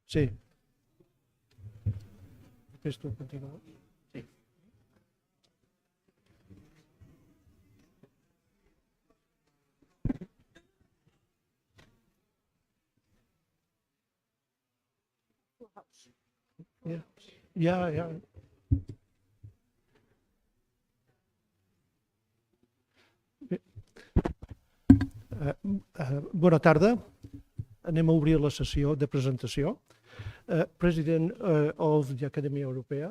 Sí. Esto continúa. Sí. Yeah. Bona tarda. Anem a obrir la sessió de presentació. President of the Academy Europaea,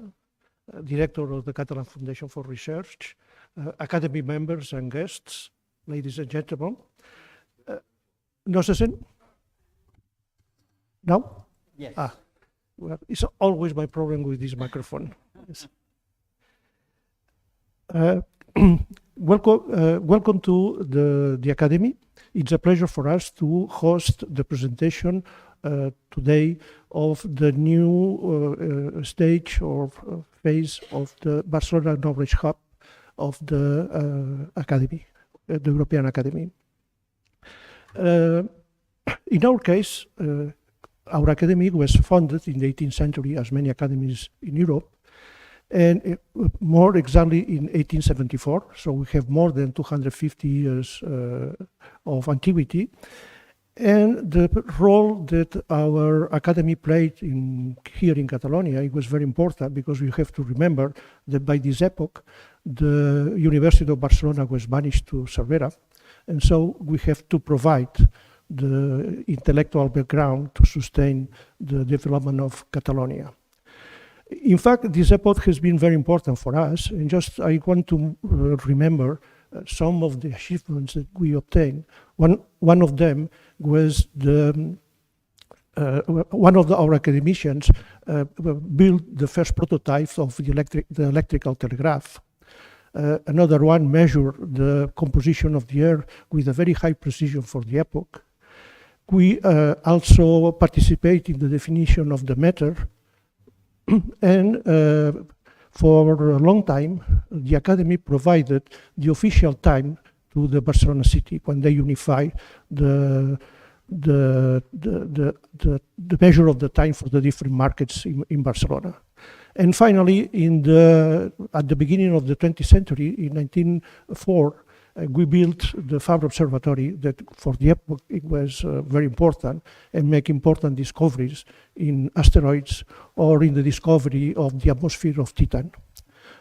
Director of the Catalan Foundation for Research, Academy members and guests, ladies and gentlemen. No se sent? No? Yes. Well, it's always my problem with this microphone. Yes. Welcome to the Academy. It's a pleasure for us to host the presentation today of the new stage or phase of the Barcelona Knowledge Hub of the Academy, the European Academy. In our case, our academy was founded in the 18th century, as many academies in Europe, and more exactly in 1874. So we have more than 250 years of antiquity. And the role that our academy played here in Catalonia, it was very important, because you have to remember that by this epoch, the University of Barcelona was banished to Cervera. And so we have to provide the intellectual background to sustain the development of Catalonia. In fact, this epoch has been very important for us, and just I want to remember some of the achievements that we obtained. One of them was one of our academicians built the first prototype of the electrical telegraph. Another one measured the composition of the air with a very high precision for the epoch. We also participate in the definition of the matter, and for a long time, the Academy provided the official time to the Barcelona city when they unified the measure of the time for the different markets in Barcelona. And finally, at the beginning of the 20th century, in 1904, we built the Fabra Observatory that for the epoch it was very important and make important discoveries in asteroids or in the discovery of the atmosphere of Titan.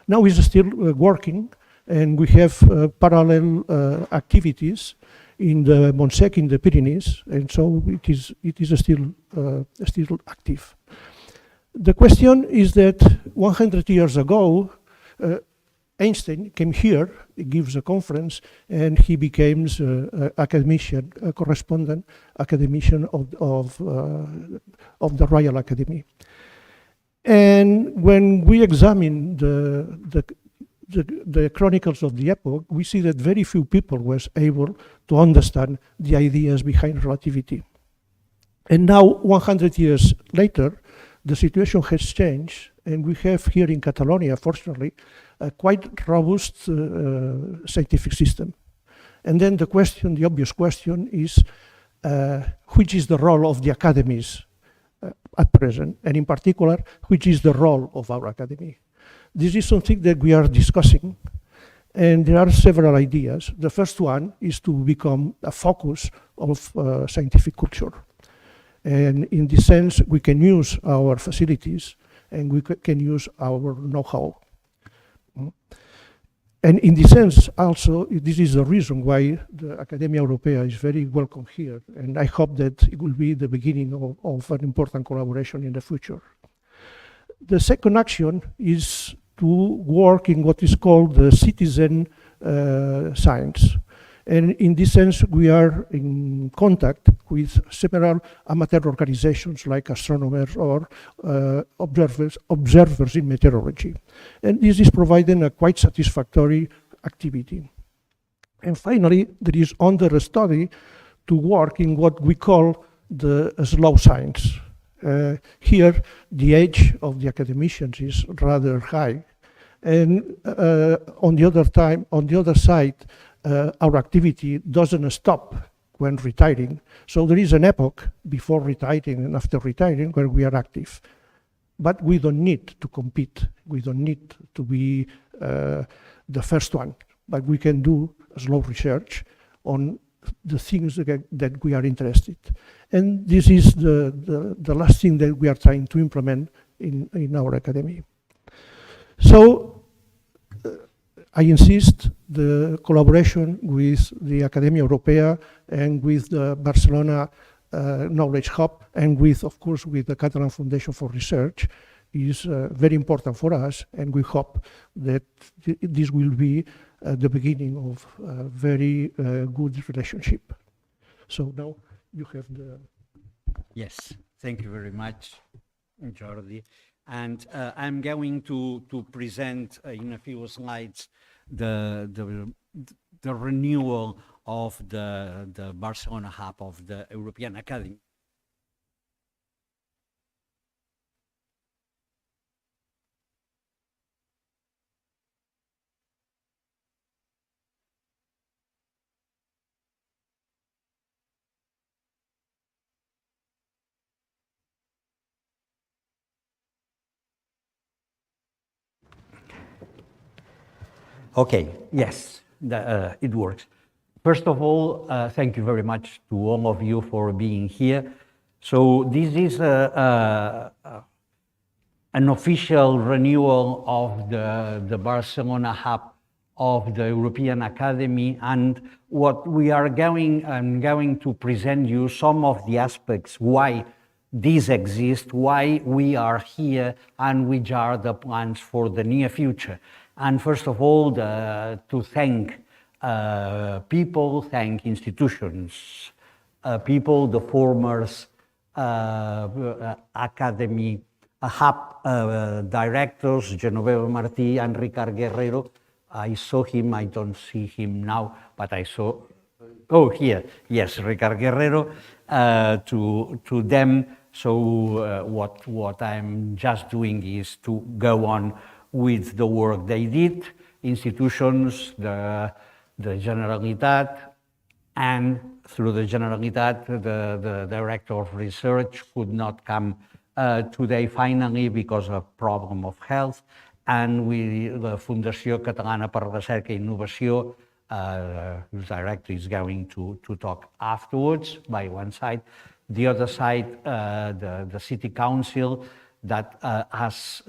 Now it's still working, and we have parallel activities in the Montsec in the Pyrenees, and so it is still active. The question is that 100 years ago, Einstein came here, he gives a conference, and he became academician, a correspondent academician of the Royal Academy. And when we examine the chronicles of the epoch, we see that very few people were able to understand the ideas behind relativity. And now, 100 years later, the situation has changed, and we have here in Catalonia, fortunately, a quite robust scientific system. And then the obvious question is, which is the role of the academies at present, and in particular, which is the role of our academy? This is something that we are discussing, and there are several ideas. The first one is to become a focus of scientific culture. And in this sense, we can use our facilities and we can use our know-how. And in this sense, also, this is the reason why the Academia Europaea is very welcome here. And I hope that it will be the beginning of an important collaboration in the future. The second action is to work in what is called the citizen science. And in this sense, we are in contact with several amateur organizations like astronomers or observers in meteorology. And this is providing a quite satisfactory activity. And finally, there is under a study to work in what we call the slow science. Here, the age of the academicians is rather high. And on the other side, our activity doesn't stop when retiring. So there is an epoch before retiring and after retiring where we are active. But we don't need to compete. We don't need to be the first one. But we can do slow research on the things that we are interested. And this is the last thing that we are trying to implement in our academy. So I insist the collaboration with the Academia Europaea and with the Barcelona Knowledge Hub and with, of course, with the Catalan Foundation for Research is very important for us, and we hope that this will be the beginning of a very good relationship. So now you have the... Yes, thank you very much, Jordi. And I'm going to present in a few slides the renewal of the Barcelona hub of the European Academy. Okay, yes, it works. First of all, thank you very much to all of you for being here. So this is an official renewal of the Barcelona hub of the European Academy, and what we are I'm going to present you some of the aspects why this exists, why we are here, and which are the plans for the near future. And first of all, to thank people, thank institutions, people, the formers, academy, hub directors, Genoveva Martí and Ricard Guerrero. I saw him, I don't see him now, but I saw, oh, here, yes, Ricard Guerrero, to them. So what I'm just doing is to go on with the work they did, institutions, the Generalitat, and through the Generalitat, the Director of Research could not come today finally because of problem of health, and with the Fundació Catalana per Recerca i Innovació, whose director is going to talk afterwards by one side. The other side, the City Council, that as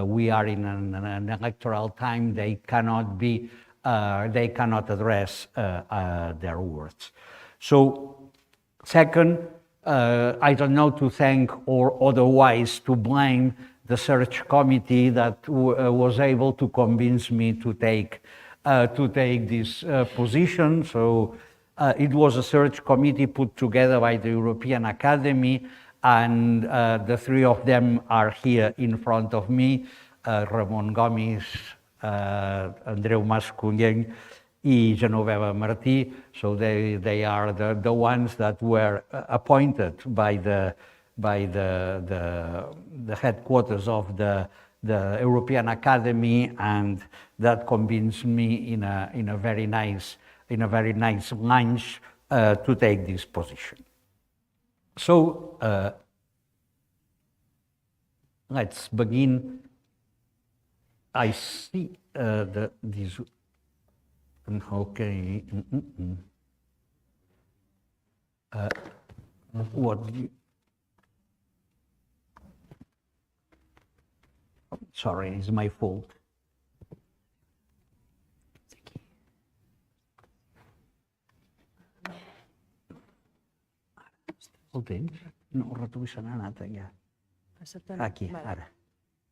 we are in an electoral time, they cannot address their words. So, second, I don't know to thank or otherwise to blame the search committee that was able to convince me to take this position. So it was a search committee put together by the European Academy, and the three of them are here in front of me, Ramon Gómez, Andreu Mas-Colell, and Genoveva Martí. So they are the ones that were appointed by the headquarters of the European Academy, and that convinced me in a very nice lunch to take this position. So let's begin. I see this. Okay. What? Sorry, it's my fault. El temps? No, el ratolí se n'ha anat allà. Aquí, ara.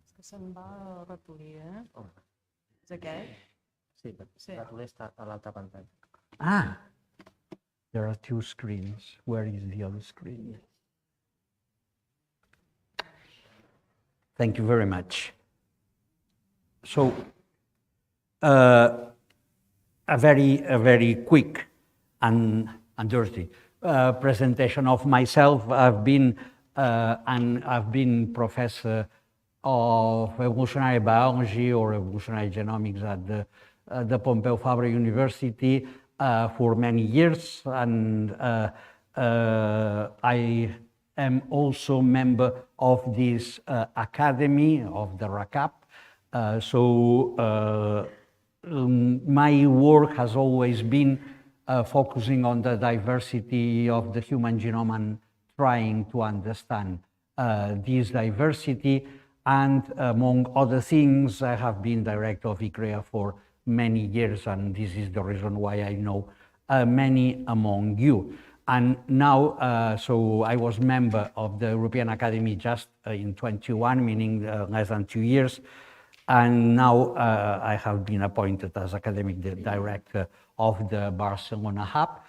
És que se'n va el ratolí, És aquest? Sí, el ratolí està a l'altra pantalla. Ah! There are two screens. Where is the other screen? Thank you very much. So, a very quick and dirty presentation of myself. I've been professor of evolutionary biology or evolutionary genomics at the Pompeu Fabra University, for many years, and I am also member of this academy of the RACAB. My work has always been focusing on the diversity of the human genome and trying to understand this diversity. And among other things, I have been director of ICREA for many years, and this is the reason why I know many among you. And now, so I was member of the European Academy just in 21, meaning less than 2 years. And now I have been appointed as academic director of the Barcelona hub.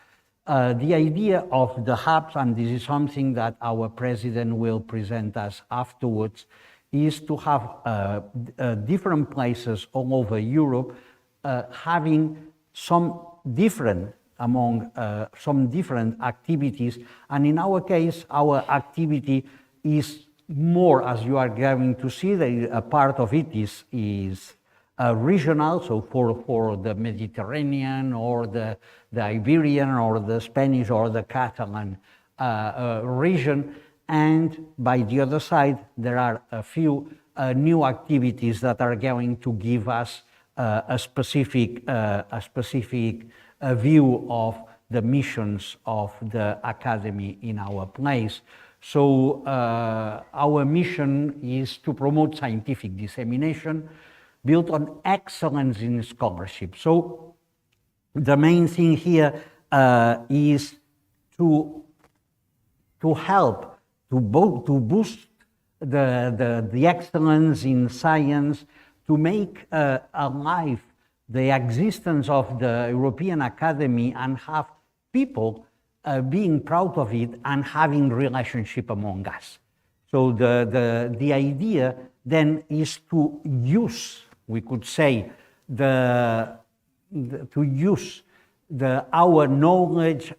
The idea of the hubs, and this is something that our president will present us afterwards, is to have different places all over Europe having some different activities. And in our case, our activity is more, as you are going to see, a part of it is regional, so for the Mediterranean or the Iberian or the Spanish or the Catalan region. And by the other side, there are a few new activities that are going to give us a specific view of the missions of the Academy in our place. So our mission is to promote scientific dissemination built on excellence in scholarship. So the main thing here is to help to boost the excellence in science, to make alive the existence of the European Academy and have people being proud of it and having relationship among us. So the idea then is to use, we could say, our knowledge,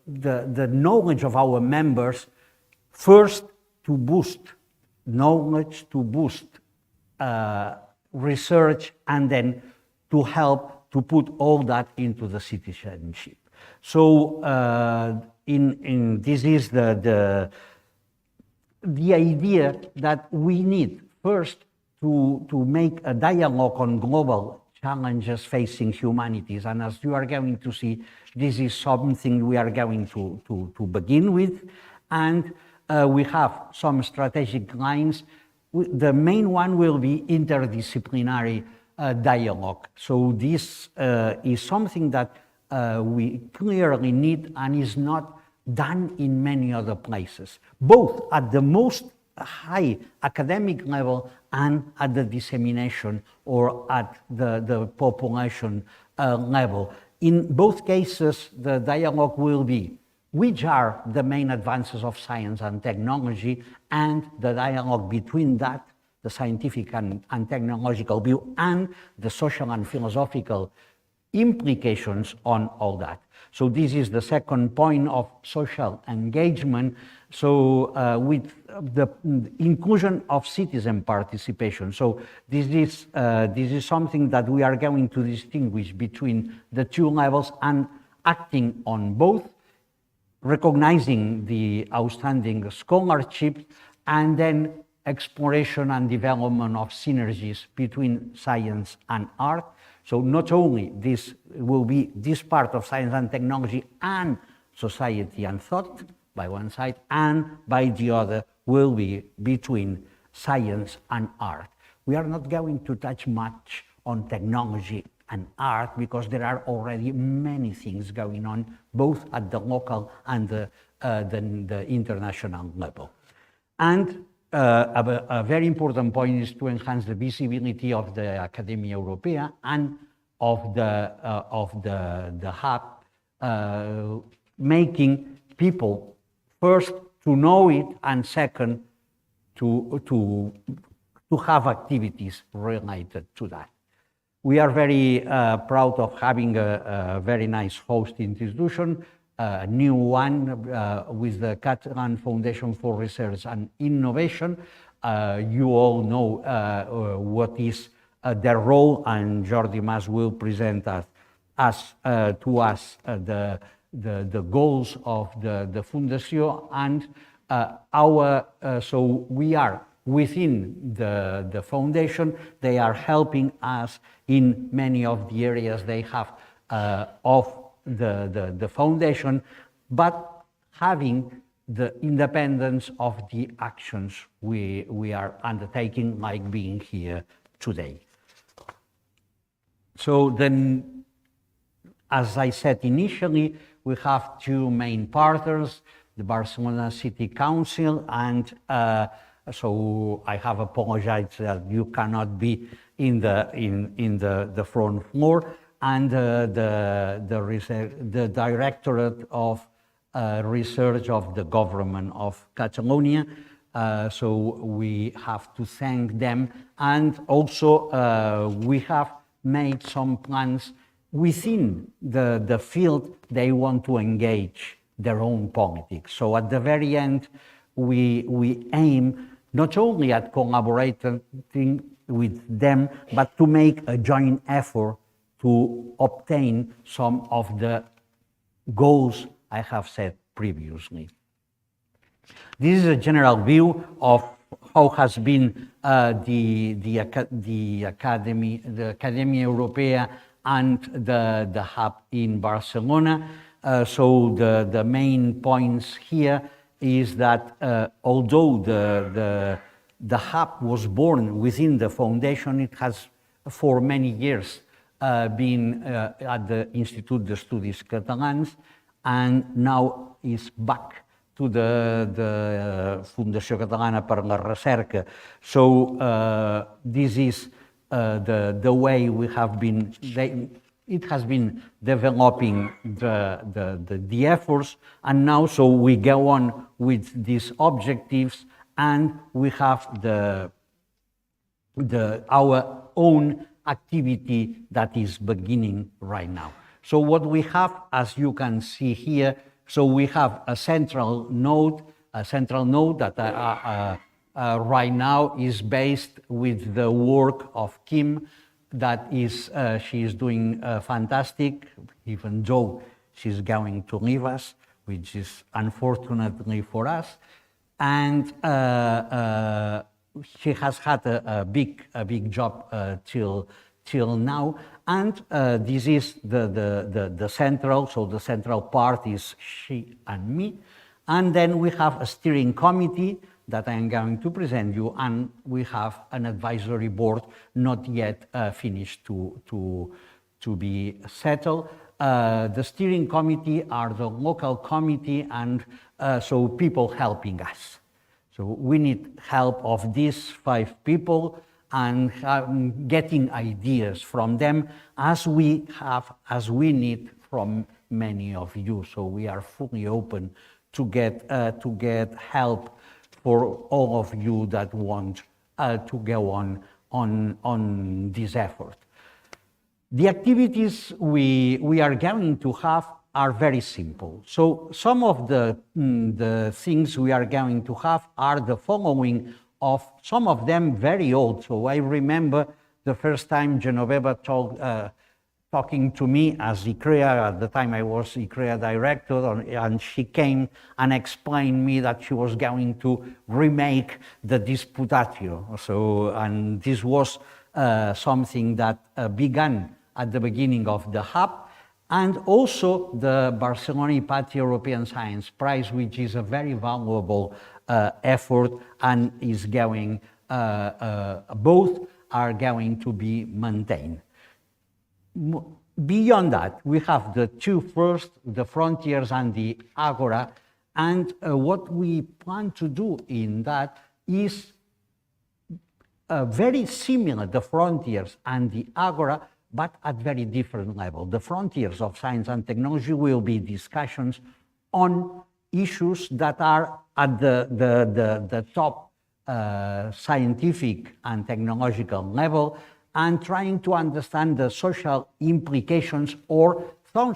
the knowledge of our members, first to boost knowledge, to boost research, and then to help to put all that into the citizenship. So this is the idea that we need first to make a dialogue on global challenges facing humanities. And as you are going to see, this is something we are going to begin with. And we have some strategic lines. The main one will be interdisciplinary dialogue. So this is something that we clearly need and is not done in many other places, both at the most high academic level and at the dissemination or at the population level. In both cases, the dialogue will be which are the main advances of science and technology, and the dialogue between that, the scientific and technological view, and the social and philosophical implications on all that. So this is the second point of social engagement. So with the inclusion of citizen participation. So this is something that we are going to distinguish between the two levels and acting on both, recognizing the outstanding scholarship, and then exploration and development of synergies between science and art. So not only this will be this part of science and technology and society and thought by one side, and by the other will be between science and art. We are not going to touch much on technology and art because there are already many things going on both at the local and the international level. And a very important point is to enhance the visibility of the Academia Europaea and of the hub, making people first to know it, and second to have activities related to that. We are very proud of having a very nice host institution, a new one with the Catalan Foundation for Research and Innovation. You all know what is their role, and Jordi Mas will present to us the goals of the Fundació, and so we are within the foundation. They are helping us in many of the areas they have of the foundation, but having the independence of the actions we are undertaking, like being here today. So then, as I said initially, we have two main partners, the Barcelona City Council, and so I have apologized that you cannot be in the front floor, and the Directorate of Research of the Government of Catalonia. So we have to thank them, and also we have made some plans within the field they want to engage their own politics. So at the very end, we aim not only at collaborating with them, but to make a joint effort to obtain some of the goals I have said previously. This is a general view of how has been the Academia Europaea and the hub in Barcelona. So the main points here is that although the hub was born within the foundation, it has for many years been at the Institut d'Estudis Catalans, and now is back to the Fundació Catalana per la Recerca. So this is the way we have been, it has been developing the efforts, and now so we go on with these objectives, and we have our own activity that is beginning right now. So what we have, as you can see here, so we have a central node that right now is based with the work of Kim, that is, she is doing fantastic, even though she's going to leave us, which is unfortunately for us. And she has had a big job till now, and this is the central, so the central part is she and me, and then we have a steering committee that I am going to present you, and we have an advisory board not yet finished to be settled. The steering committee are the local committee, and so people helping us. So we need help of these 5 people, and getting ideas from them, as we need from many of you. So we are fully open to get help for all of you that want to go on this effort. The activities we are going to have are very simple. So some of the things we are going to have are the following, of some of them very old. So I remember the first time Genoveva talking to me as ICREA, at the time I was ICREA director, and she came and explained me that she was going to remake the Disputatio. So, and this was something that began at the beginning of the hub, and also the Barcelona IPATI European Science Prize, which is a very valuable effort, and is going, both are going to be maintained. Beyond that, we have the 2 first, the Frontiers and the Agora, and what we plan to do in that is very similar, the Frontiers and the Agora, but at very different level. The Frontiers of Science and Technology will be discussions on issues that are at the top scientific and technological level, and trying to understand the social implications, or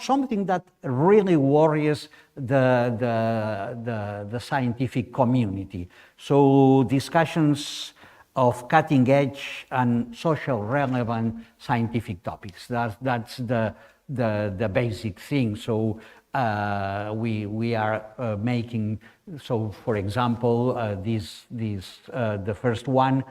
something that really worries the scientific community. So discussions of cutting edge and social relevant scientific topics. That's the basic thing. So we are making, so for example, the first one,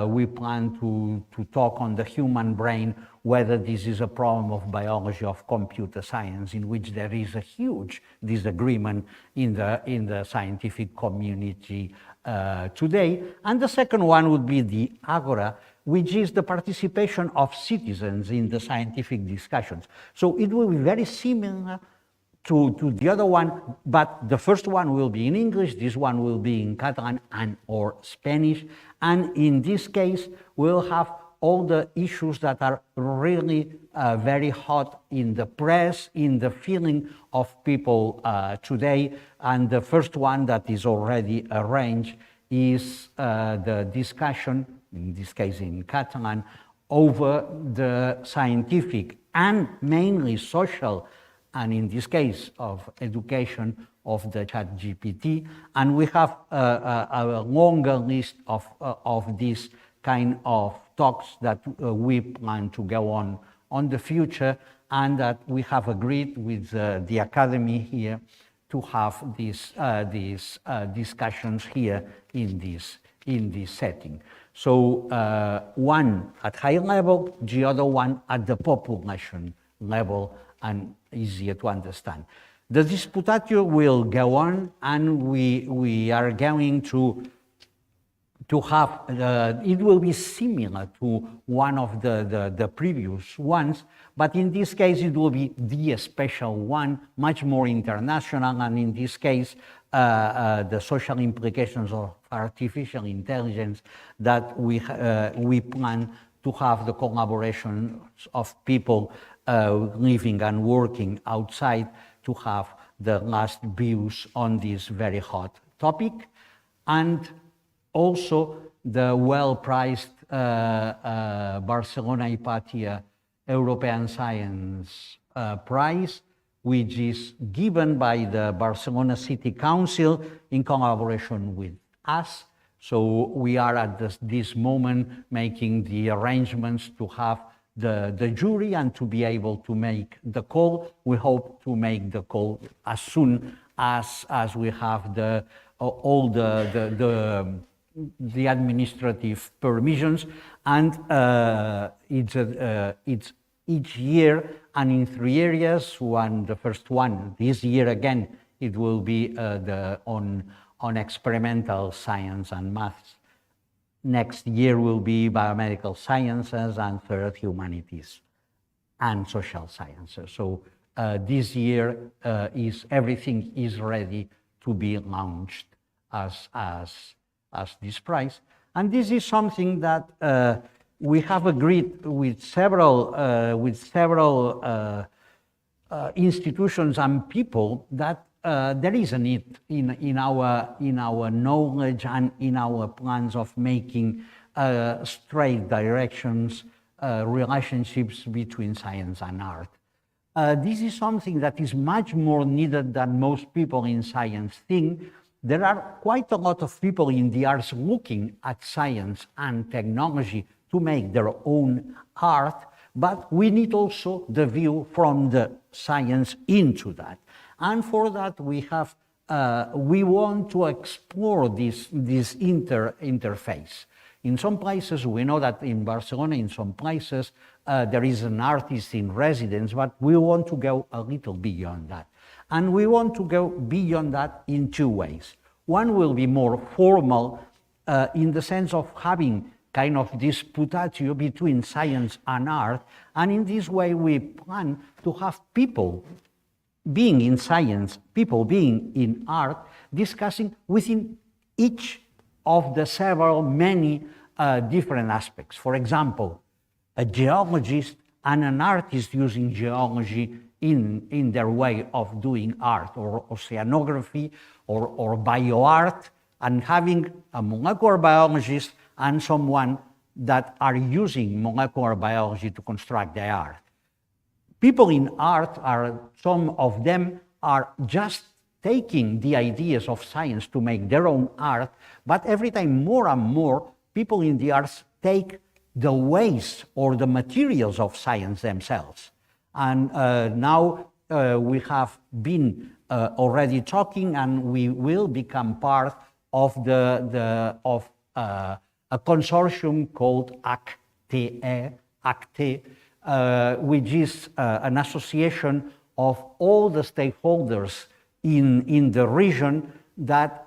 we plan to talk on the human brain, whether this is a problem of biology, of computer science, in which there is a huge disagreement in the scientific community today. And the second one would be the Agora, which is the participation of citizens in the scientific discussions. So it will be very similar to the other one, but the first one will be in English, this one will be in Catalan and or Spanish. And in this case, we'll have all the issues that are really very hot in the press, in the feeling of people today. And the first one that is already arranged is the discussion, in this case in Catalan, over the scientific and mainly social, and in this case of education, of the ChatGPT. And we have a longer list of these kind of talks that we plan to go on the future, and that we have agreed with the Academy here to have these discussions here in this setting. So one at high level, the other one at the population level, and easier to understand. The Disputatio will go on, and we are going to have, it will be similar to one of the previous ones, but in this case it will be the special one, much more international, and in this case the social implications of artificial intelligence, that we plan to have the collaboration of people living and working outside to have the last views on this very hot topic. And also the well-prized Barcelona Hypatia European Science Prize, which is given by the Barcelona City Council in collaboration with us. So we are at this moment making the arrangements to have the jury and to be able to make the call. We hope to make the call as soon as we have all the administrative permissions, and it's each year and in 3 areas. The first one this year again, it will be on experimental science and maths. Next year will be biomedical sciences, and third humanities and social sciences. So this year everything is ready to be launched as this prize. And this is something that we have agreed with several institutions and people, that there is a need in our knowledge and in our plans of making straight directions, relationships between science and art. This is something that is much more needed than most people in science think. There are quite a lot of people in the arts looking at science and technology to make their own art, but we need also the view from the science into that. And for that we want to explore this interface. In some places, we know that in Barcelona, in some places, there is an artist in residence, but we want to go a little beyond that. And we want to go beyond that in 2 ways. One will be more formal, in the sense of having kind of disputatio between science and art, and in this way we plan to have people being in science, people being in art, discussing within each of the many different aspects. For example, a geologist and an artist using geology in their way of doing art, or oceanography, or bioart, and having a molecular biologist and someone that are using molecular biology to construct the art. People in art some of them are just taking the ideas of science to make their own art, but every time more and more people in the arts take the waste or the materials of science themselves. And now we have been already talking, and we will become part of a consortium called ACTE, which is an association of all the stakeholders in the region that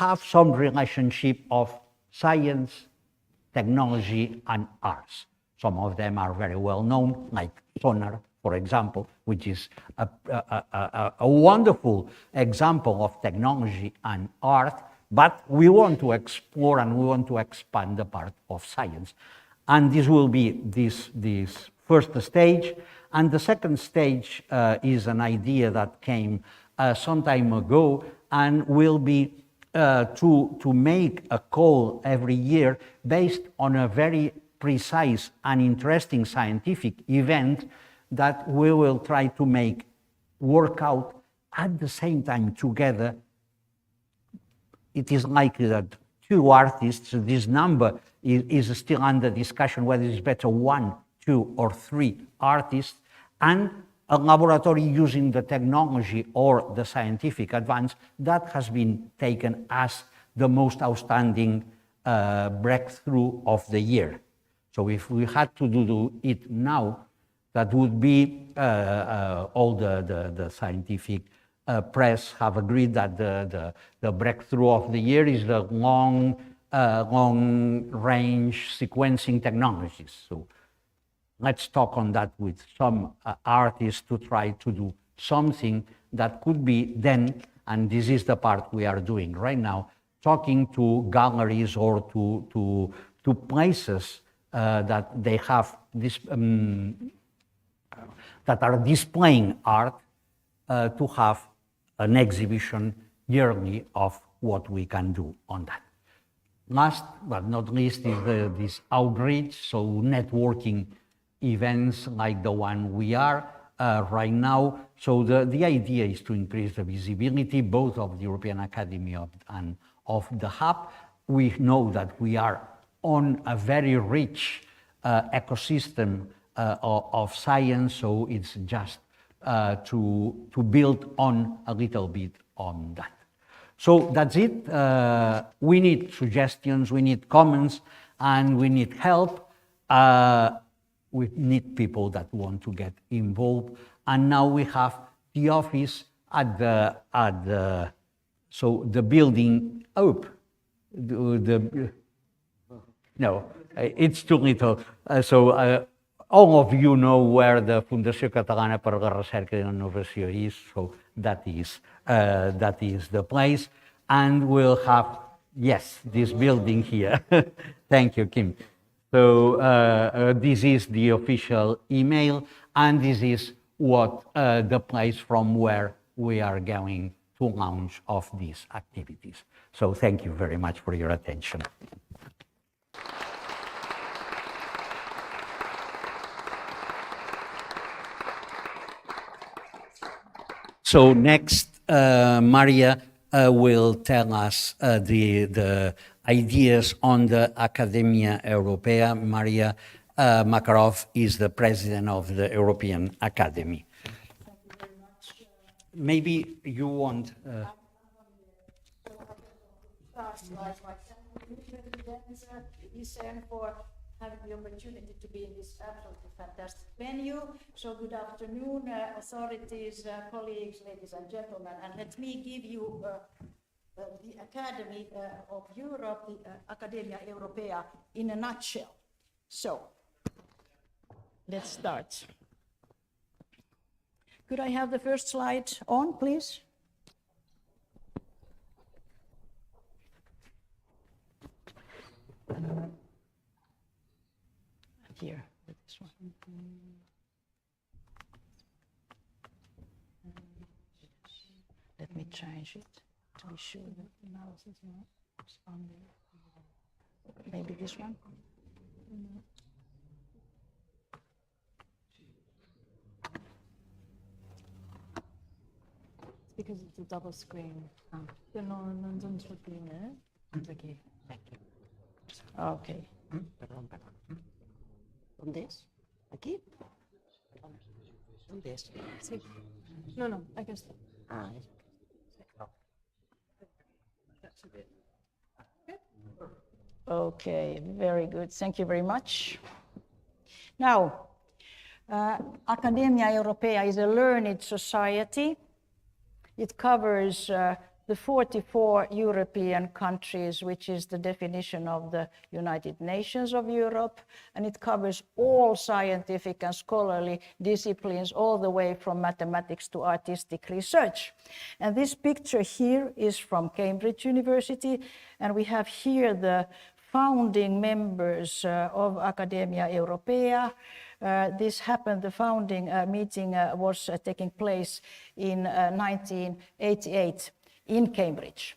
have some relationship of science, technology, and arts. Some of them are very well known, like Sonar, for example, which is a wonderful example of technology and art, but we want to explore and we want to expand the part of science. And this will be this first stage. And the second stage is an idea that came some time ago and will be to make a call every year based on a very precise and interesting scientific event that we will try to work out at the same time together. It is likely that two artists, this number is still under discussion whether it's better 1, 2, or 3 artists, and a laboratory using the technology or the scientific advance that has been taken as the most outstanding breakthrough of the year. So if we had to do it now, that would be all the scientific press have agreed that the breakthrough of the year is the long-range sequencing technologies. So let's talk on that with some artists to try to do something that could be then, and this is the part we are doing right now, talking to galleries or to places that they have this, that are displaying art, to have an exhibition yearly of what we can do on that. Last but not least is this outreach, so networking events like the one we are right now. So the idea is to increase the visibility both of the European Academy and of the hub. We know that we are on a very rich ecosystem of science, so it's just to build on a little bit on that. So that's it. We need suggestions, we need comments, and we need help. We need people that want to get involved. And now we have the office at the so the building up. No, it's too little. All of you know where the Fundació Catalana per la Recerca i l'Innovació is, so that is the place. And we'll have, yes, this building here. Thank you, Kim. So this is the official email, and this is what the place from where we are going to launch of these activities. So thank you very much for your attention. So next, Marja will tell us the ideas on the Academia Europaea. Marja Makarow is the president of the European Academy. Thank you very much. Maybe you want... Isern for having the opportunity to be in this absolutely fantastic venue. So good afternoon, authorities, colleagues, ladies and gentlemen, and let me give you the Academy of Europe, the Academia Europaea, in a nutshell. So, let's start. Could I have the first slide on, please? Here, with this one. Let me change it to be sure that the mouse is not responding. Maybe this one? It's because it's a double screen. No, non sul screen. Thank you. Okay. Perdón. ¿Dónde es? ¿Aquí? ¿Dónde es? Sí. No, aquesta. Ah, es. No. Okay, very good. Thank you very much. Now, Academia Europaea is a learned society. It covers the 44 European countries, which is the definition of the United Nations of Europe, and it covers all scientific and scholarly disciplines, all the way from mathematics to artistic research. And this picture here is from Cambridge University, and we have here the founding members of Academia Europaea. The founding meeting was taking place in 1988 in Cambridge.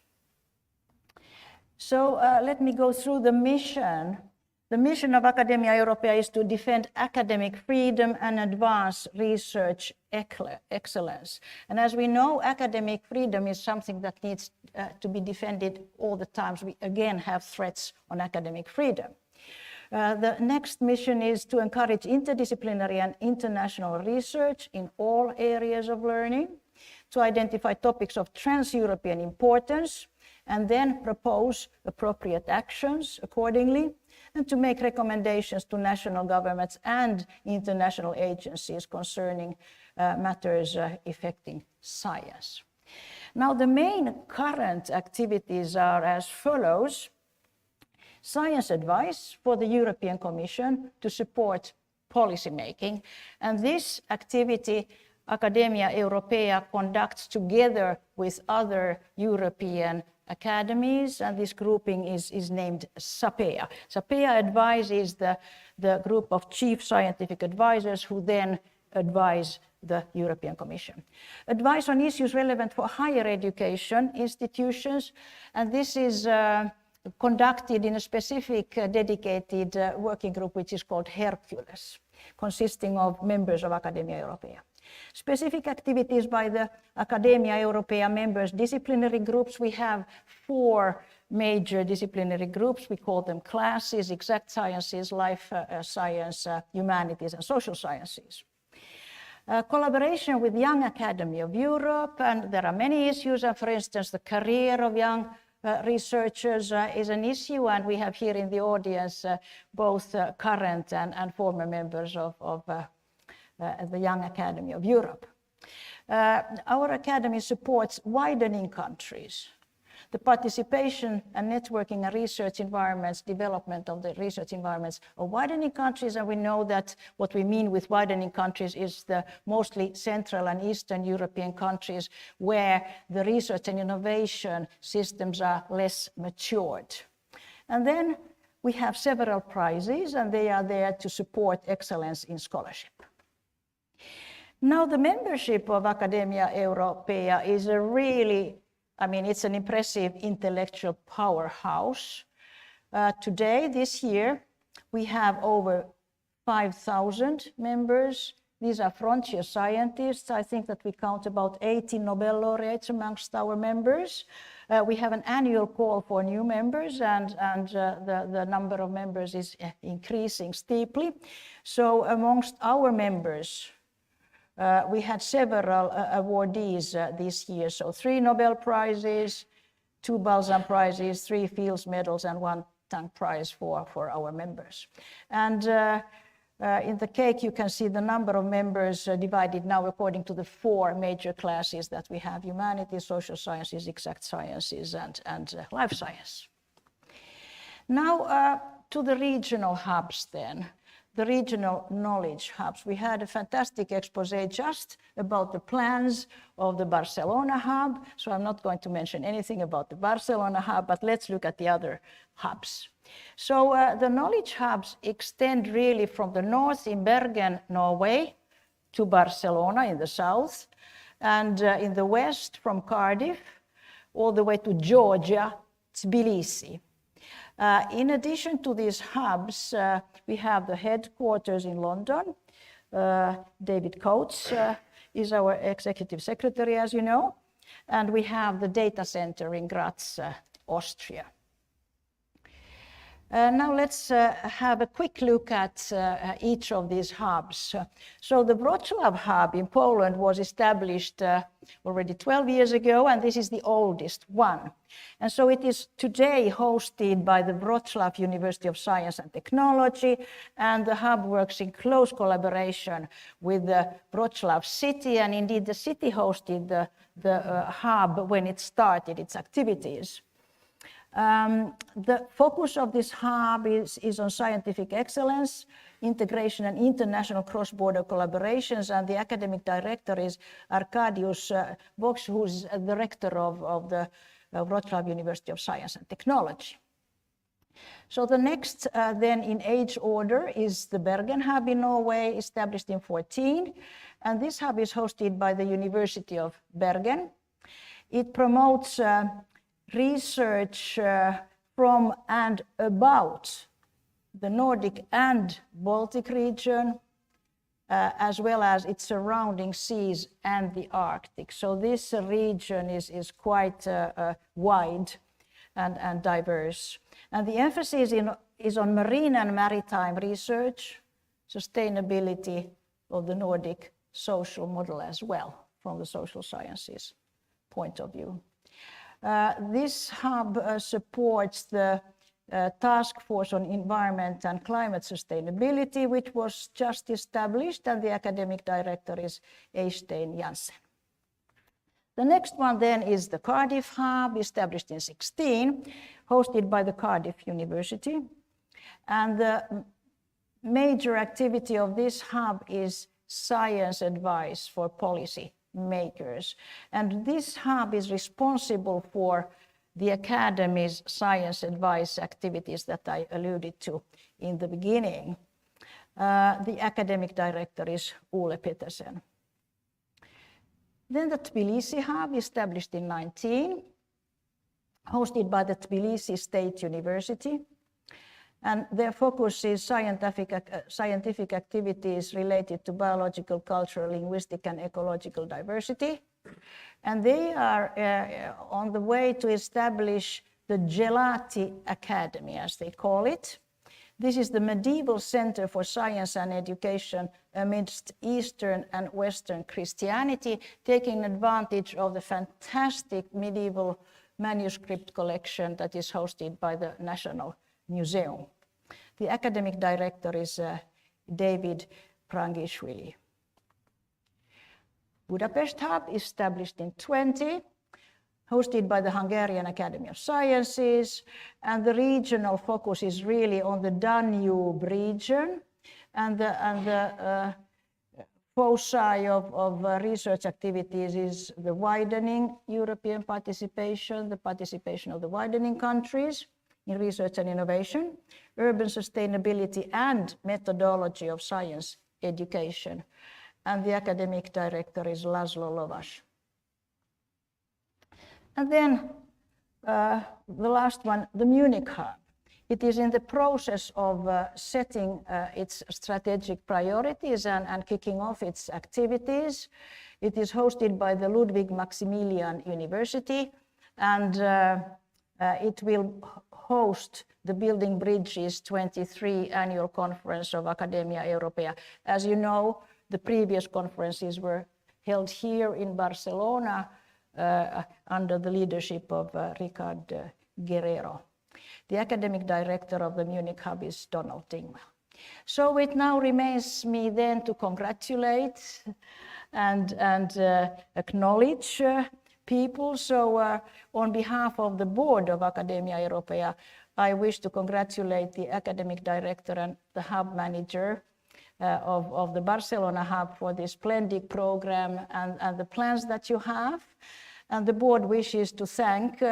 So let me go through the mission. The mission of Academia Europaea is to defend academic freedom and advance research excellence. And as we know, academic freedom is something that needs to be defended all the time. We again have threats on academic freedom. The next mission is to encourage interdisciplinary and international research in all areas of learning, to identify topics of trans-European importance, and then propose appropriate actions accordingly, and to make recommendations to national governments and international agencies concerning matters affecting science. Now, the main current activities are as follows. Science advice for the European Commission to support policy making. And this activity Academia Europaea conducts together with other European academies, and this grouping is named SAPEA. SAPEA advises the group of chief scientific advisors who then advise the European Commission. Advice on issues relevant for higher education institutions, and this is conducted in a specific dedicated working group which is called Hercules, consisting of members of Academia Europaea. Specific activities by the Academia Europaea members, disciplinary groups. We have 4 major disciplinary groups. We call them classes: exact sciences, life science, humanities, and social sciences. Collaboration with Young Academy of Europe, and there are many issues. For instance, the career of young researchers is an issue, and we have here in the audience both current and former members of the Young Academy of Europe. Our academy supports widening countries, the participation and networking and research environments, development of the research environments of widening countries, and we know that what we mean with widening countries is the mostly Central and Eastern European countries where the research and innovation systems are less matured. And then we have several prizes, and they are there to support excellence in scholarship. Now, the membership of Academia Europaea is a really, it's an impressive intellectual powerhouse. Today, this year, we have over 5,000 members. These are frontier scientists. I think that we count about 80 Nobel laureates amongst our members. We have an annual call for new members, and the number of members is increasing steeply. So amongst our members, we had several awardees this year. So 3 Nobel Prizes, 2 Balzan Prizes, 3 Fields Medals, and 1 Tang Prize for our members. And in the cake, you can see the number of members divided now according to the 4 major classes that we have: humanities, social sciences, exact sciences, and life science. Now to the regional hubs then. The regional knowledge hubs. We had a fantastic expose just about the plans of the Barcelona hub, so I'm not going to mention anything about the Barcelona hub, but let's look at the other hubs. So the knowledge hubs extend really from the north in Bergen, Norway, to Barcelona in the south, and in the west from Cardiff, all the way to Georgia, Tbilisi. In addition to these hubs, we have the headquarters in London. David Coates is our executive secretary, as you know. And we have the data center in Graz, Austria. Now let's have a quick look at each of these hubs. So the Wrocław hub in Poland was established already 12 years ago, and this is the oldest one. And so it is today hosted by the Wrocław University of Science and Technology, and the hub works in close collaboration with the Wrocław city, and indeed the city hosted the hub when it started its activities. The focus of this hub is on scientific excellence, integration and international cross-border collaborations, and the academic director is Arkadiusz Boks, who is the rector of the Wrocław University of Science and Technology. So the next then in age order is the Bergen hub in Norway, established in 2014, and this hub is hosted by the University of Bergen. It promotes research from and about the Nordic and Baltic region, as well as its surrounding seas and the Arctic. So this region is quite wide and diverse. And the emphasis is on marine and maritime research, sustainability of the Nordic social model as well, from the social sciences point of view. This hub supports the Task Force on Environment and Climate Sustainability, which was just established, and the academic director is Eystein Jansen. The next one then is the Cardiff hub, established in 2016, hosted by the Cardiff University. And the major activity of this hub is science advice for policy makers. And this hub is responsible for the Academy's science advice activities that I alluded to in the beginning. The academic director is Ole Petersen. Then the Tbilisi hub, established in 2019, hosted by the Tbilisi State University. And their focus is scientific activities related to biological, cultural, linguistic, and ecological diversity. And they are on the way to establish the Gelati Academy, as they call it. This is the medieval center for science and education amidst Eastern and Western Christianity, taking advantage of the fantastic medieval manuscript collection that is hosted by the National Museum. The academic director is David Prangishvili. Budapest hub, established in 2020, hosted by the Hungarian Academy of Sciences, and the regional focus is really on the Danube region, and the foci of research activities is the widening European participation, the participation of the widening countries in research and innovation, urban sustainability and methodology of science education. And the academic director is Laszlo Lovas. And then the last one, the Munich hub. It is in the process of setting its strategic priorities and kicking off its activities. It is hosted by the Ludwig Maximilian University, and it will host the Building Bridges 23 annual conference of Academia Europaea. As you know, the previous conferences were held here in Barcelona under the leadership of Ricard Guerrero. The academic director of the Munich hub is Donald Dingwell. So it now remains me then to congratulate and acknowledge people. So on behalf of the board of Academia Europaea, I wish to congratulate the academic director and the hub manager of the Barcelona hub for this splendid program and the plans that you have. And the board wishes to thank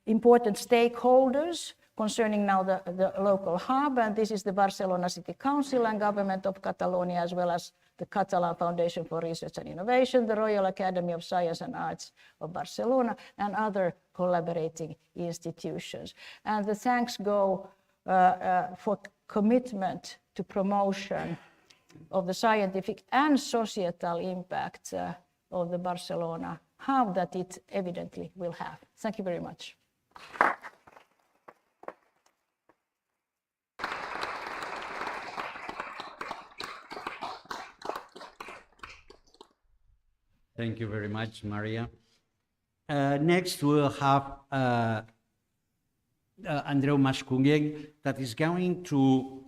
important stakeholders concerning now the local hub, and this is the Barcelona City Council and Government of Catalonia, as well as the Catalan Foundation for Research and Innovation, the Royal Academy of Science and Arts of Barcelona, and other collaborating institutions. And the thanks go for commitment to promotion of the scientific and societal impact of the Barcelona hub that it evidently will have. Thank you very much. Thank you very much, Marja. Next, we'll have Andreu Mas-Colell, that is going to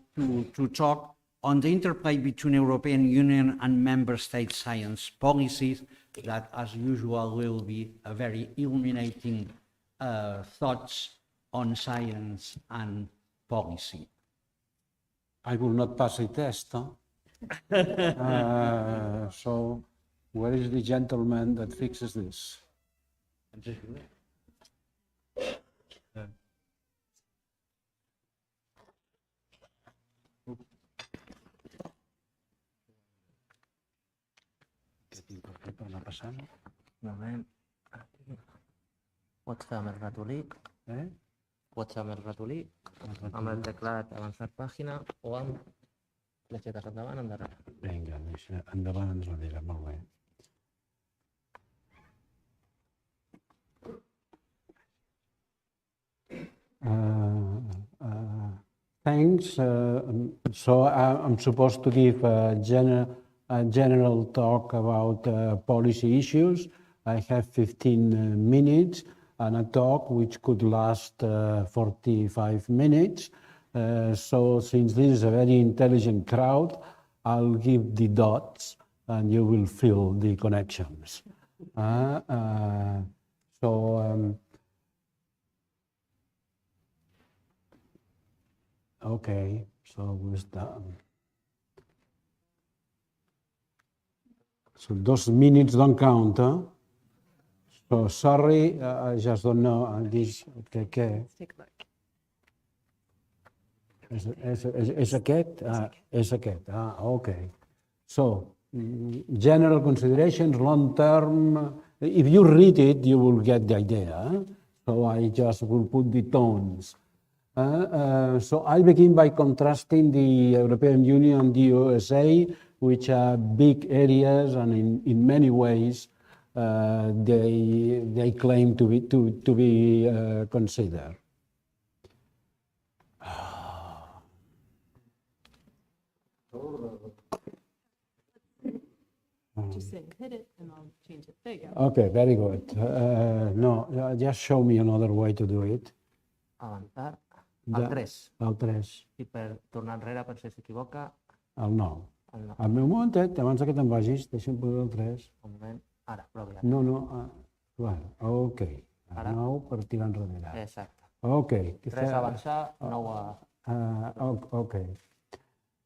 talk on the interplay between European Union and member state science policies, that as usual will be a very illuminating thoughts on science and policy. I will not pass a test, huh? So where is the gentleman that fixes this? Moment. Pots fer amb el ratolí, pots fer amb el ratolí, amb el teclat avançar pàgina o amb fletxetes endavant, endarrere. Vinga, endavant, enrere, molt bé. Thanks. So I'm supposed to give a general talk about policy issues. I have 15 minutes and a talk which could last 45 minutes. So since this is a very intelligent crowd, I'll give the dots and you will fill the connections. Okay, so where's that? So 2 minutes don't count, huh? So sorry, I just don't know this. Okay. Let's take a look. És aquest? És aquest. Okay. So, general considerations, long term. If you read it, you will get the idea. So I just will put the tones. So I begin by contrasting the European Union and the USA, which are big areas, and in many ways they claim to be considered. Just say hit it and I'll change it. There you go. Okay, very good. No, just show me another way to do it. Avançar al 3. Al 3. I per tornar enrere per si s'equivoca, Al 9. al 9. Al meu momentet, abans que te'n vagis, deixa'm posar el 3. Un moment. Ara, provi. No, bueno, ok. El Ara. 9 per tirar enrere. Exacte. Ok. 3 a avançar, 9 a... Ok.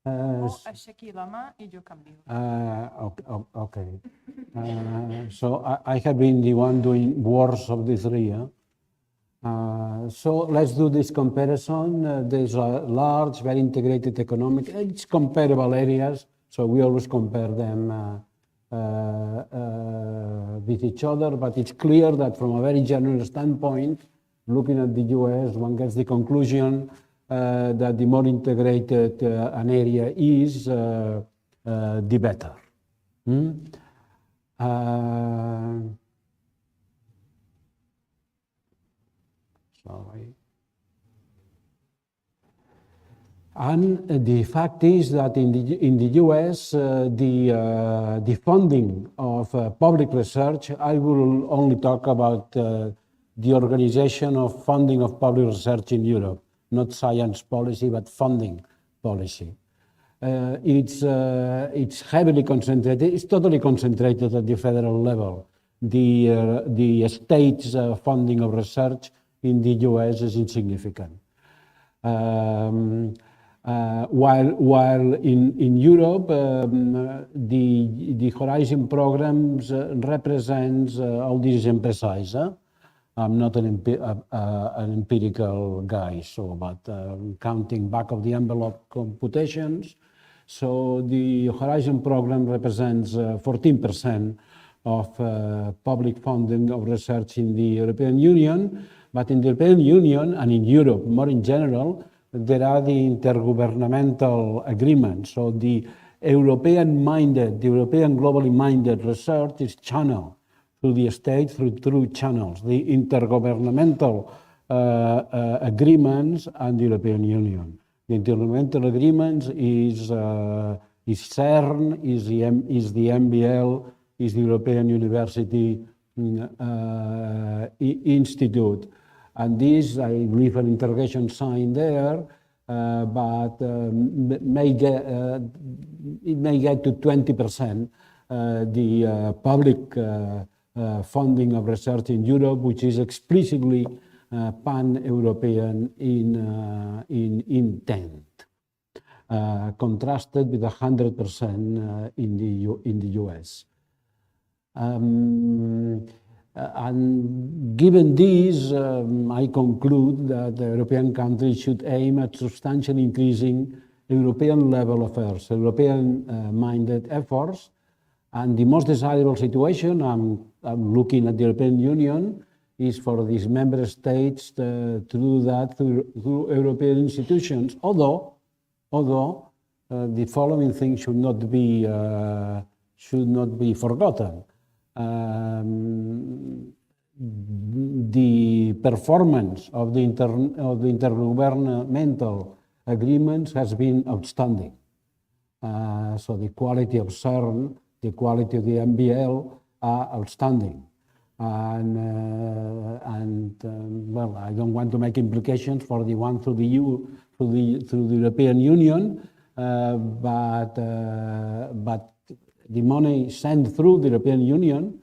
O aixequi la mà i jo canvio. Okay. So I have been the one doing worst of the three. So let's do this comparison. There's a large, very integrated economic, it's comparable areas, so we always compare them with each other, but it's clear that from a very general standpoint, looking at the US, one gets the conclusion that the more integrated an area is, the better. Sorry. And the fact is that in the US, the funding of public research, I will only talk about the organization of funding of public research in Europe. Not science policy, but funding policy. It's heavily concentrated, it's totally concentrated at the federal level. The state's funding of research in the US is insignificant. While in Europe, the Horizon programs represents all these enterprises. I'm not an empirical guy, but counting back of the envelope computations. So the Horizon program represents 14% of public funding of research in the European Union. But in the European Union and in Europe, more in general, there are the intergovernmental agreements. So the European-minded, the European globally-minded research is channeled through the state, through channels, the intergovernmental agreements and the European Union. The intergovernmental agreements is CERN, is the MBL, is the European University Institute. And this, I leave an interrogation sign there, but it may get to 20% the public funding of research in Europe, which is explicitly pan-European in intent, contrasted with 100% in the US. And given this, I conclude that the European countries should aim at substantially increasing European level affairs, European-minded efforts, and the most desirable situation, I'm looking at the European Union, is for these member states to do that through European institutions, although the following things should not be forgotten. The performance of the intergovernmental agreements has been outstanding. So the quality of CERN, the quality of the MBL are outstanding. And well, I don't want to make implications for the one through the European Union, but the money sent through the European Union,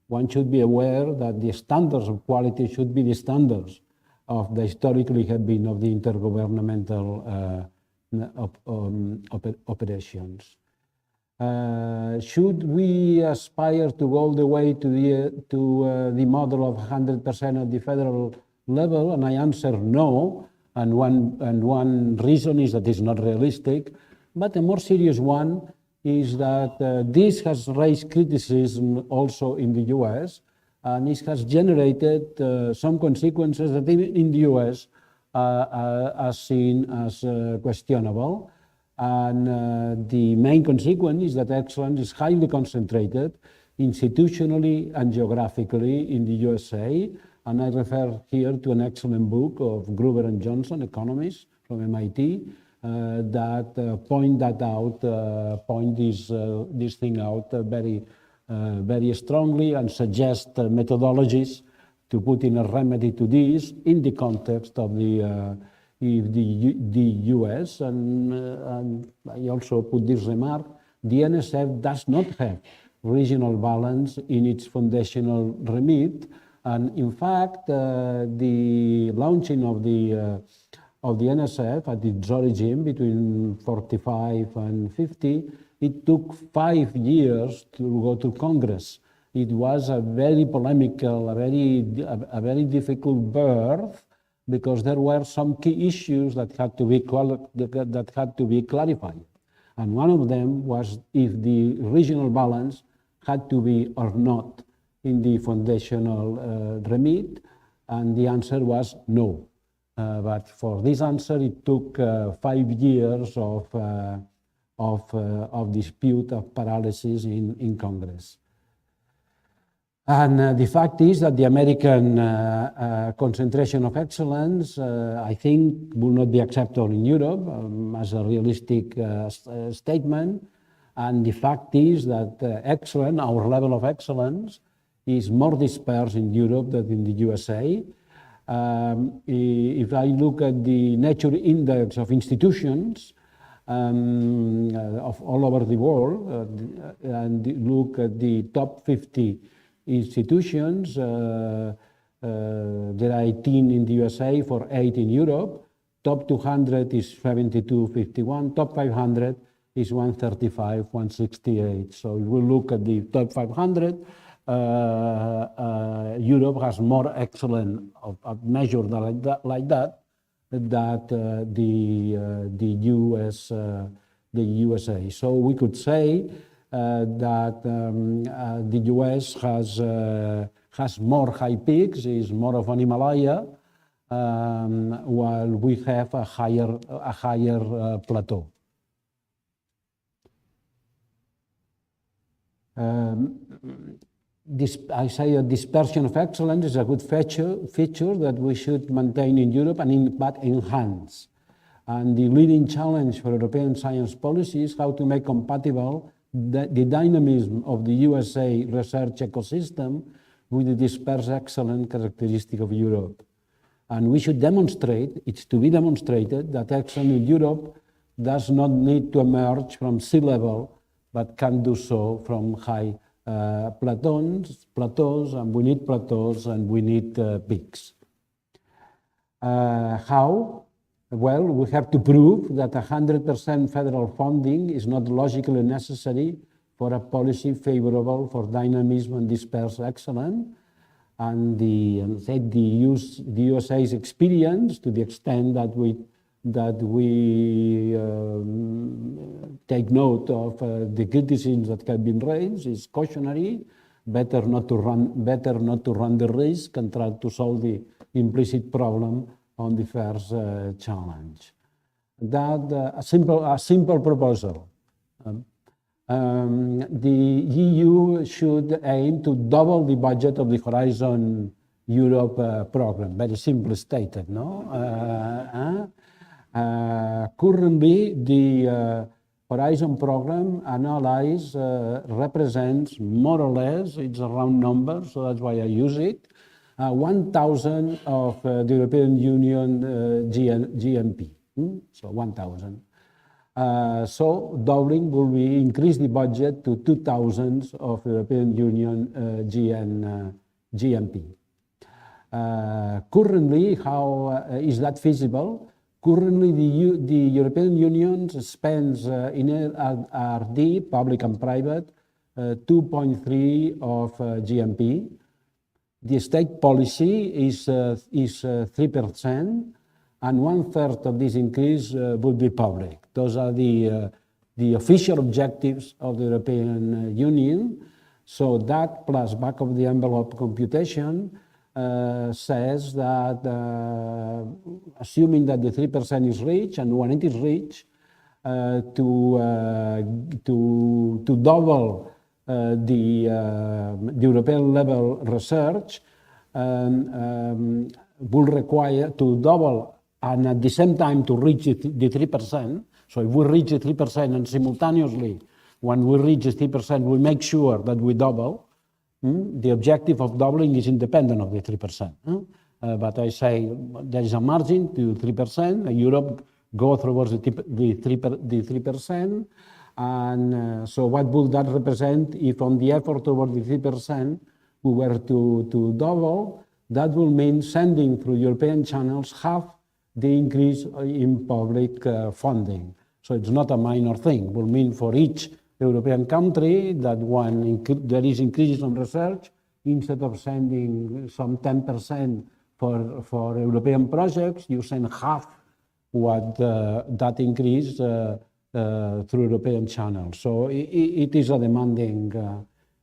one should be aware that the standards of quality should be the standards of the historically have been of the intergovernmental operations. Should we aspire to go all the way to the model of 100% at the federal level? And I answer no, and one reason is that it's not realistic, but a more serious one is that this has raised criticism also in the US, and it has generated some consequences that even in the US are seen as questionable. And the main consequence is that excellence is highly concentrated institutionally and geographically in the USA. And I refer here to an excellent book of Gruber and Johnson, economists from MIT, that point this thing out very strongly and suggest methodologies to put in a remedy to this in the context of the US. And I also put this remark: the NSF does not have regional balance in its foundational remit, and in fact, the launching of the NSF at its origin between 45 and 50, it took 5 years to go to Congress. It was a very polemical, a very difficult birth, because there were some key issues that had to be clarified. And one of them was if the regional balance had to be or not in the foundational remit, and the answer was no. But for this answer, it took 5 years of dispute, of paralysis in Congress. And the fact is that the American concentration of excellence, I think, will not be acceptable in Europe as a realistic statement. And the fact is that excellence, our level of excellence, is more dispersed in Europe than in the USA. If I look at the Nature Index of institutions of all over the world, and look at the top 50 institutions, there are 18 in the USA for 8 in Europe. Top 200 is 72-51. Top 500 is 135-168. So if we look at the top 500, Europe has more excellent measures like that the USA. So we could say that the US has more high peaks, is more of an Himalaya, while we have a higher plateau. I say a dispersion of excellence is a good feature that we should maintain in Europe but enhance. And the leading challenge for European science policy is how to make compatible the dynamism of the USA research ecosystem with the dispersed excellent characteristic of Europe. And we should demonstrate, it's to be demonstrated, that excellence in Europe does not need to emerge from sea level, but can do so from high plateaus, and we need plateaus and we need peaks. How? Well, we have to prove that 100% federal funding is not logically necessary for a policy favorable for dynamism and dispersed excellence. And the USA's experience, to the extent that we take note of the criticisms that have been raised, is cautionary. Better not to run the risk and try to solve the implicit problem on the first challenge. A simple proposal. The EU should aim to double the budget of the Horizon Europe program. Very simply stated, no? Currently, the Horizon program analyzed represents more or less, it's a round number, so that's why I use it, 1,000 of the European Union GNP, so 1,000. So doubling will be increase the budget to 2,000 of European Union GNP. Currently, how is that feasible? Currently, the European Union spends in R&D, public and private, 2.3 of GNP. The state policy is 3%, and 1/3 of this increase will be public. Those are the official objectives of the European Union. So that plus back of the envelope computation says that assuming that the 3% is reached, and when it is reached, to double the European level research will require to double and at the same time to reach the 3%. So if we reach the 3% and simultaneously when we reach the 3% we make sure that we double, the objective of doubling is independent of the 3%. But I say there is a margin to 3%, Europe go towards the 3%, and so what would that represent if on the effort toward the 3% we were to double? That will mean sending through European channels half the increase in public funding. So it's not a minor thing. It will mean for each European country that when there is increases on research, instead of sending some 10% for European projects, you send half what that increase through European channels. So it is a demanding,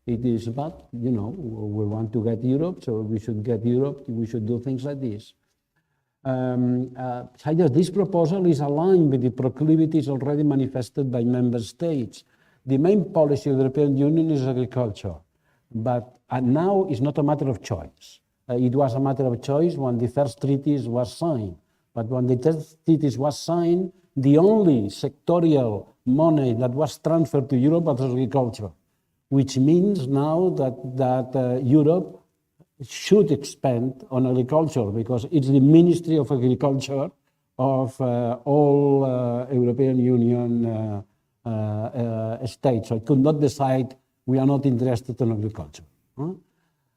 it is, but we want to get Europe, so we should get Europe, we should do things like this. This proposal is aligned with the proclivities already manifested by member states. The main policy of the European Union is agriculture, but now it's not a matter of choice. It was a matter of choice when the first treaties were signed. But when the first treaties was signed, the only sectorial money that was transferred to Europe was agriculture, which means now that Europe should expand on agriculture because it's the Ministry of Agriculture of all European Union states. So it could not decide we are not interested in agriculture.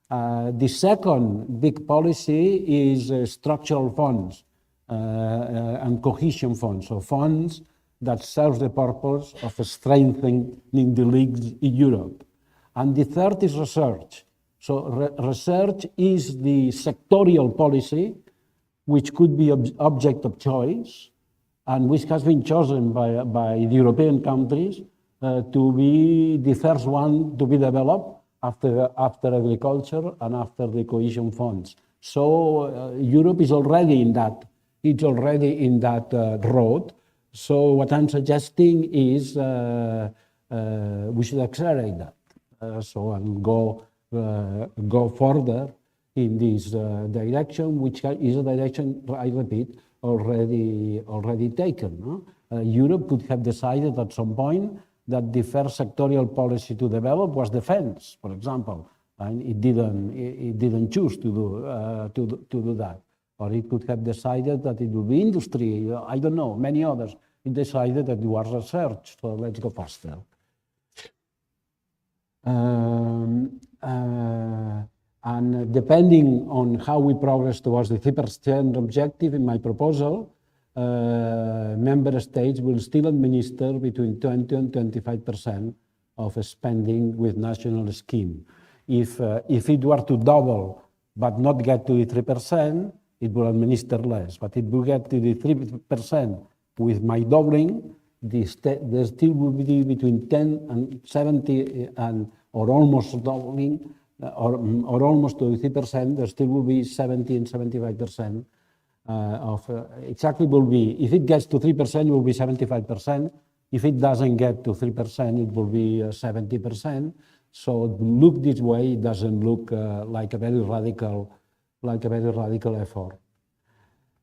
The second big policy is structural funds and cohesion funds, so funds that serve the purpose of strengthening the leagues in Europe. And the third is research. So research is the sectorial policy which could be object of choice and which has been chosen by the European countries to be the first one to be developed after agriculture and after the cohesion funds. So Europe is already in that. It's already in that road. So what I'm suggesting is we should accelerate that. And go further in this direction, which is a direction, I repeat, already taken. Europe could have decided at some point that the first sectorial policy to develop was defense, for example, and it didn't choose to do that. Or it could have decided that it would be industry, I don't know, many others. It decided that it was research, so let's go faster. And depending on how we progress towards the 3% objective in my proposal, member states will still administer between 20 and 25% of spending with national scheme. If it were to double but not get to the 3%, it will administer less. But it will get to the 3% with my doubling, there still will be between 10 and 70 or almost doubling, or almost to 3%, there still will be 70 and 75% exactly will be, if it gets to 3%, it will be 75%. If it doesn't get to 3%, it will be 70%. So look this way, it doesn't look like a very radical effort.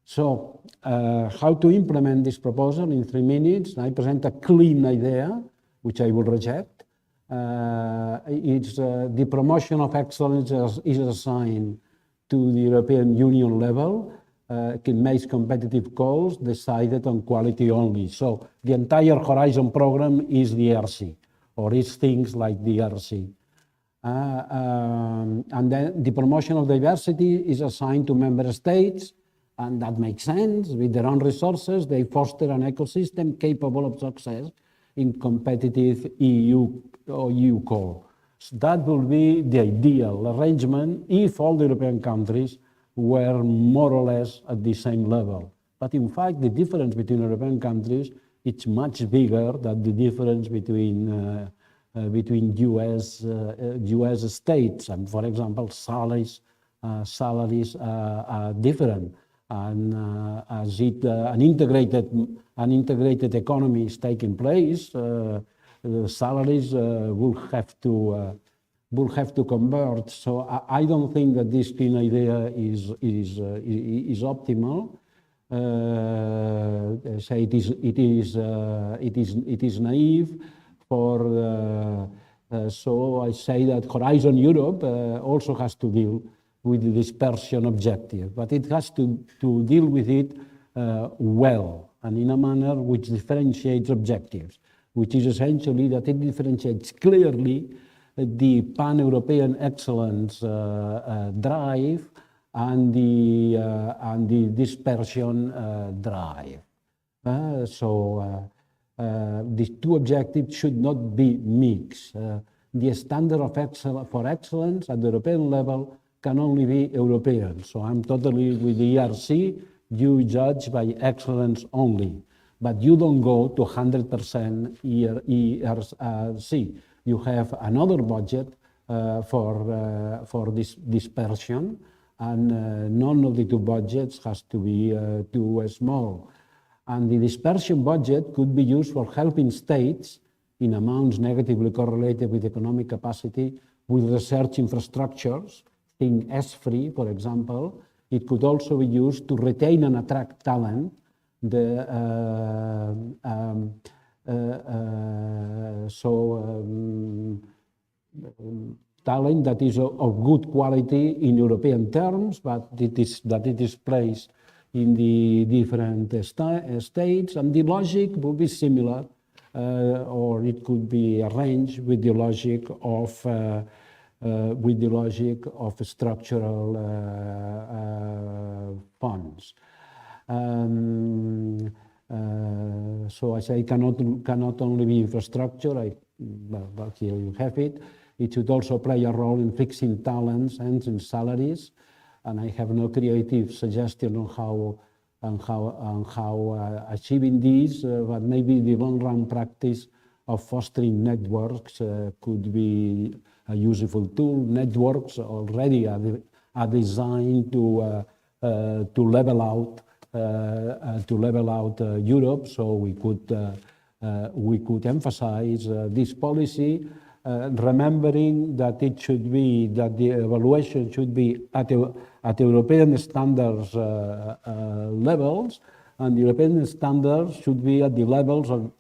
So how to implement this proposal in 3 minutes? I present a clean idea, which I will reject. It's the promotion of excellence is assigned to the European Union level. It makes competitive calls decided on quality only. So the entire Horizon program is the RC, or is things like the RC. And then the promotion of diversity is assigned to member states, and that makes sense. With their own resources, they foster an ecosystem capable of success in competitive EU or EU call. So that will be the ideal arrangement if all the European countries were more or less at the same level. But in fact, the difference between European countries, it's much bigger than the difference between US states. And for example, salaries are different. And as an integrated economy is taking place, salaries will have to convert. So I don't think that this clean idea is optimal. So it is naive. So I say that Horizon Europe also has to deal with the dispersion objective, but it has to deal with it well and in a manner which differentiates objectives, which is essentially that it differentiates clearly the pan-European excellence drive and the dispersion drive. These two objectives should not be mixed. The standard for excellence at the European level can only be European. So I'm totally with the ERC. You judge by excellence only, but you don't go to 100% ERC. You have another budget for this dispersion, and none of the two budgets has to be too small. And the dispersion budget could be used for helping states in amounts negatively correlated with economic capacity with research infrastructures, think S-free, for example. It could also be used to retain and attract talent. Talent that is of good quality in European terms, but it is placed in the different states, and the logic will be similar, or it could be arranged with the logic of structural funds. So I say it cannot only be infrastructure. Well, here you have it. It should also play a role in fixing talents and in salaries. And I have no creative suggestion on how achieving this, but maybe the long-run practice of fostering networks could be a useful tool. Networks already are designed to level out Europe. So we could emphasize this policy, remembering that the evaluation should be at European standards levels, and the European standards should be at the levels of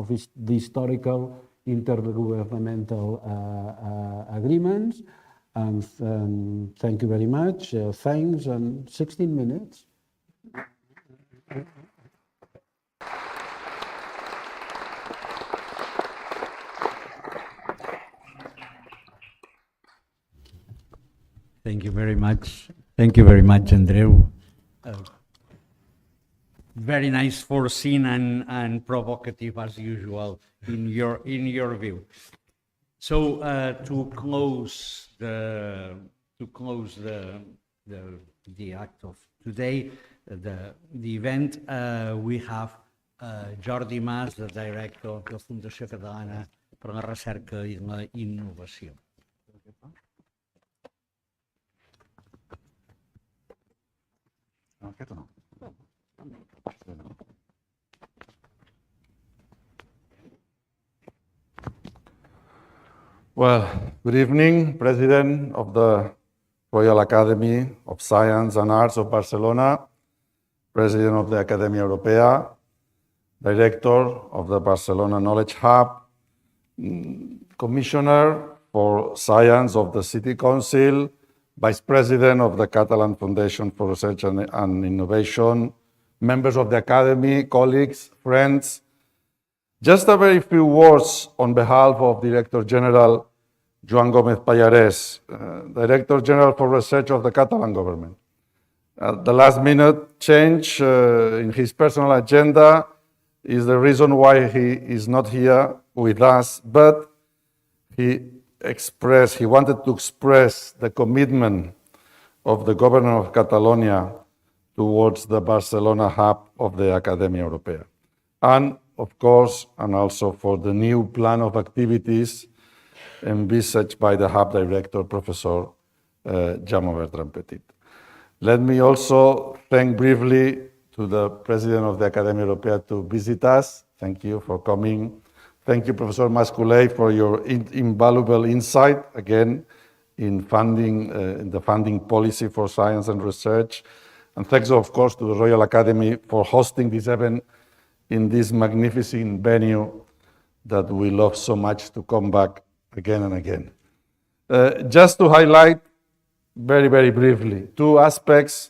the historical intergovernmental agreements. And thank you very much. Thanks, and 16 minutes. Thank you very much. Thank you very much, Andreu. Very nice, foreseen and provocative as usual in your view. So to close the act of today, the event, we have Jordi Mas, the director of the Fundació Catalana per la Recerca i la Innovació. Well, good evening, President of the Royal Academy of Science and Arts of Barcelona, President of the Academia Europaea, Director of the Barcelona Knowledge Hub, Commissioner for Science of the City Council, Vice President of the Catalan Foundation for Research and Innovation, members of the Academy, colleagues, friends. Just a very few words on behalf of Director General Joan Gómez Pallarès, Director General for Research of the Catalan government. The last minute change in his personal agenda is the reason why he is not here with us, but he wanted to express the commitment of the governor of Catalonia towards the Barcelona hub of the Academia Europaea. And of course, and also for the new plan of activities envisaged by the hub director, Professor Jaume Bertranpetit. Let me also thank briefly to the President of the Academia Europaea to visit us. Thank you for coming. Thank you, Professor Mas-Colell, for your invaluable insight, again, in funding, in the funding policy for science and research. And thanks, of course, to the Royal Academy for hosting this event in this magnificent venue that we love so much to come back again and again. Just to highlight very, very briefly, two aspects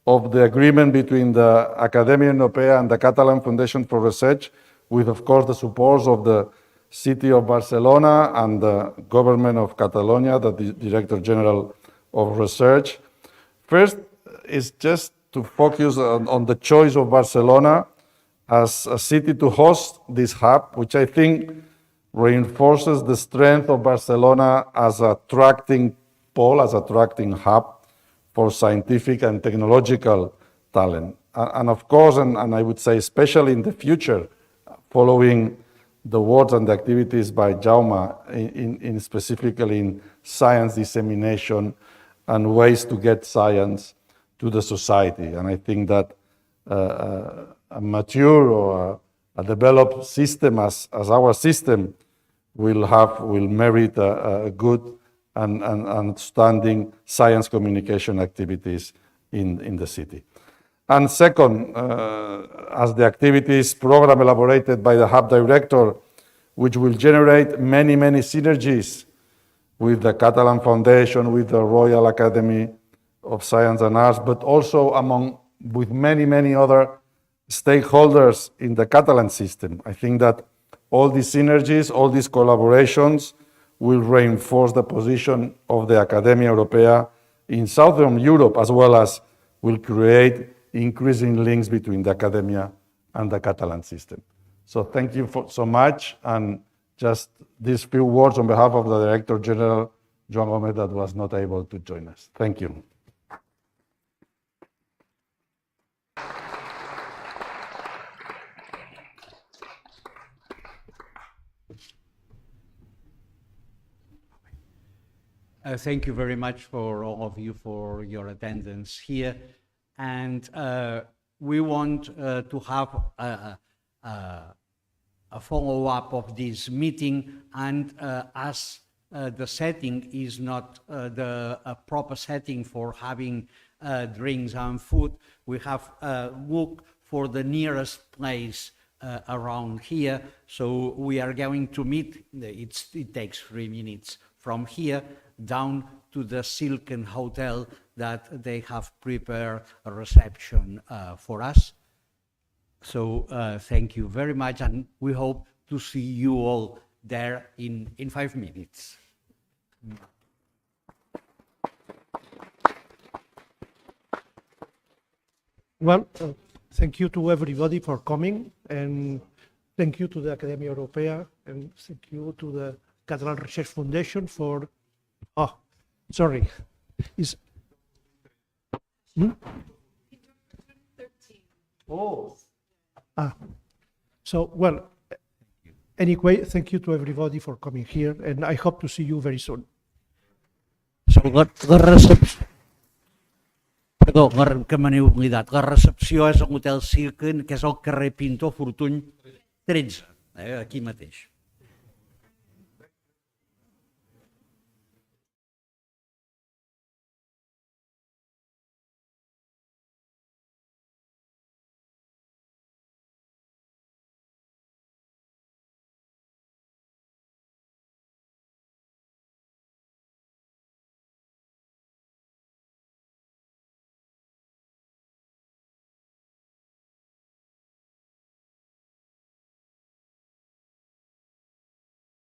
of the agreement between the Academia Europaea and the Catalan Foundation for Research, with, of course, the support of the City of Barcelona and the Government of Catalonia, the Director General of Research. First is just to focus on the choice of Barcelona as a city to host this hub, which I think reinforces the strength of Barcelona as an attracting pole, as an attracting hub for scientific and technological talent. And of course, and I would say especially in the future, following the words and the activities by Jaume, in specifically in science dissemination and ways to get science to the society. And I think that a mature or a developed system as our system will merit a good and outstanding science communication activities in the city. And second, as the activities program elaborated by the hub director, which will generate many, many synergies with the Catalan Foundation, with the Royal Academy of Science and Arts, but also with many, many other stakeholders in the Catalan system. I think that all these synergies, all these collaborations will reinforce the position of the Academia Europaea in Southern Europe, as well as will create increasing links between the academia and the Catalan system. So thank you so much, and just these few words on behalf of the Director General, Joan Gómez, that was not able to join us. Thank you. Thank you very much for all of you for your attendance here. And we want to have a follow-up of this meeting, and as the setting is not a proper setting for having drinks and food, we have looked for the nearest place around here. So we are going to meet, it takes 3 minutes from here down to the Silken Hotel that they have prepared a reception for us. So thank you very much, and we hope to see you all there in 5 minutes. Well, thank you to everybody for coming, and thank you to the Academia Europaea, and thank you to the Catalan Research Foundation for, sorry, is, so, well, anyway, thank you to everybody for coming here, and I hope to see you very soon. So, perdó, que me n'he oblidat. La recepció és a l'Hotel Silken, que és al carrer Pintor Fortuny 13, aquí mateix.